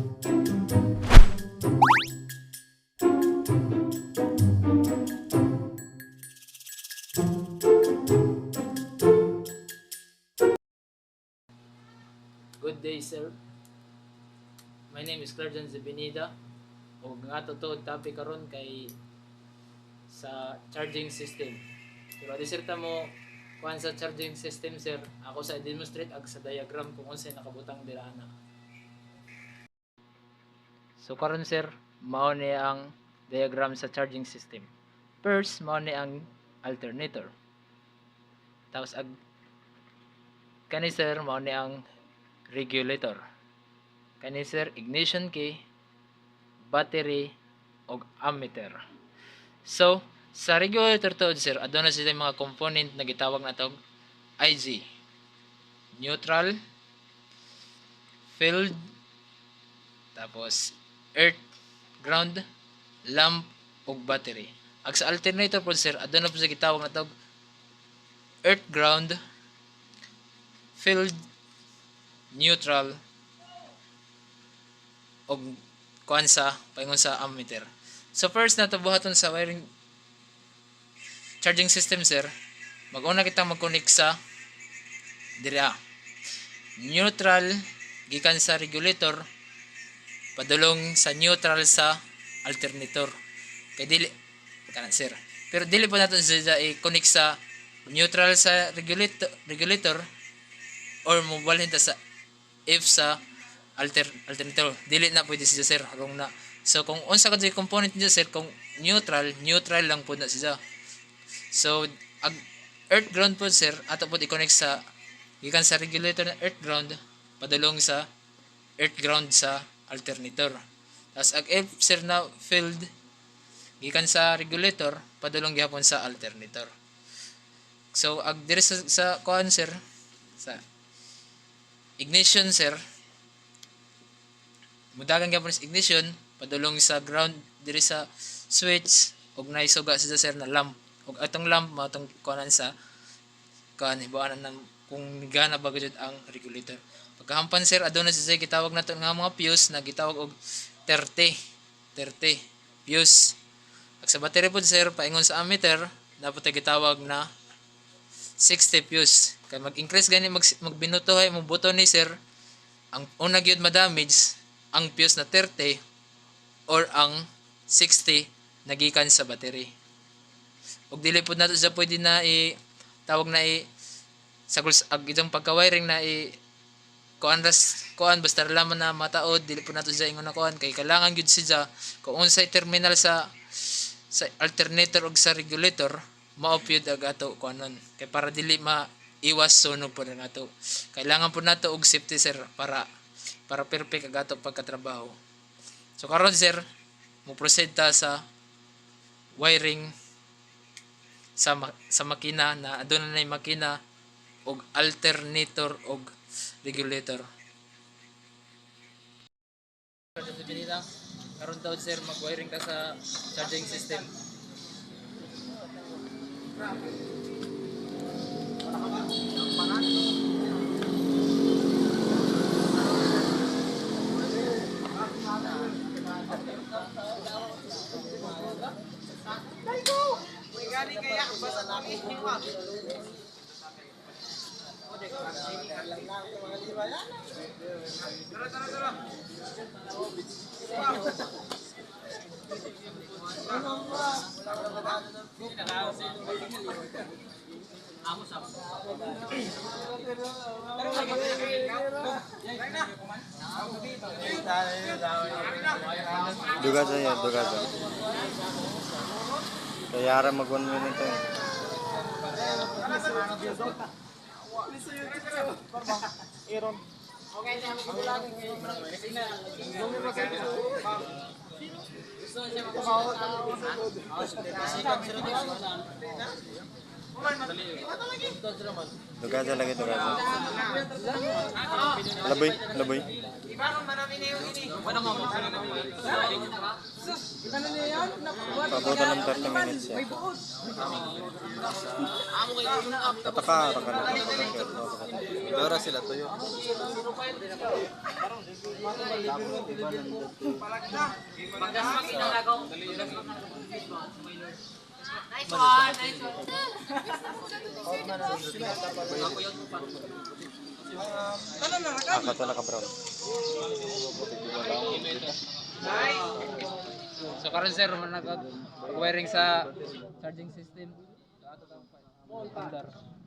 Good day, sir. My name is Clarjan Zebinida. O nga totoo topic karon kay sa charging system. Pero diserta mo kuan sa charging system, sir. Ako sa demonstrate ag sa diagram kung unsay nakabutang dirana. So karon, sir, mao ni ang diagram sa charging system. First, mao ni ang alternator. Tapos kani, sir, mao ni ang regulator. Kani, sir, ignition key, battery, og ammeter. So, sa regulator to, sir, aduna sila mga component na gitawag na tog IG. Neutral, field, tapos earth, ground, lamp, ug battery. Ag sa alternator po, sir, aduna po sa gitawag na tog earth, ground, field, neutral, og kuan sa paingon sa ammeter. So first na buhaton sa wiring charging system, sir. Mag-una kita mag-connect sa dira. Neutral gikan sa regulator padulong sa neutral sa alternator. Kay dili kana, sir. Pero dili pa naton sa i-connect sa neutral sa regulator or mobalhin ta sa if sa alternator. Dili na pwede siya, sir, harong na. So kung unsa ka component niya, sir, kung neutral lang po na siya. So earth ground po, sir, ato po i-connect sa gikan sa regulator na earth ground padulong sa earth ground sa alternator. Tapos F, sir, na field gikan sa regulator padulong gyapon sa alternator. So dire sa kuan, sir, sa ignition, sir, mudagan gyapon sa ignition padulong sa ground diri sa switch ug naisuga siya, sir, na lamp. Ug atong lamp mao tong kuanan sa kuan ibuanan ng kung gana ba gud ang regulator. Pagkahampan, sir, aduna siya gitawag nato nga mga fuse na gitawag og 30 fuse. Ag sa battery pod, sir, paingon sa ammeter dapat gitawag na 60 fuse. Kay mag-increase gani magbinutohay mo buton ni, sir, ang una gyud ma-damage ang fuse na 30 or ang 60 nagikan sa battery. Ug dili pud nato sa pwede na tawag na sagol ag itong pagka-wiring na kuan basta laman na mataod, dili pud nato sa ingon na kuan kay kailangan gyud siya kung unsay terminal sa alternator ug sa regulator mao pyud ag ato kuanon kay para dili maiwas sunog pud nato. Kailangan pud nato og safety, sir, para perfect ag ato pagkatrabaho. So karon, sir, mo proceed ta sa wiring sa makina na aduna nay makina og alternator og regulator. Karon daw, sir, mag-wiring ka sa charging system. Duga saya. Kaya ara mag 1 minute eh. Iron. Okay, duga lagi. Laboy. Pabuto ng 30 minutes yan. Tataka, Dora sila tuyo. Nice one, nice one. Akat wala ka bro. So karon sir man nag wiring sa charging system. Sa ato tang 5.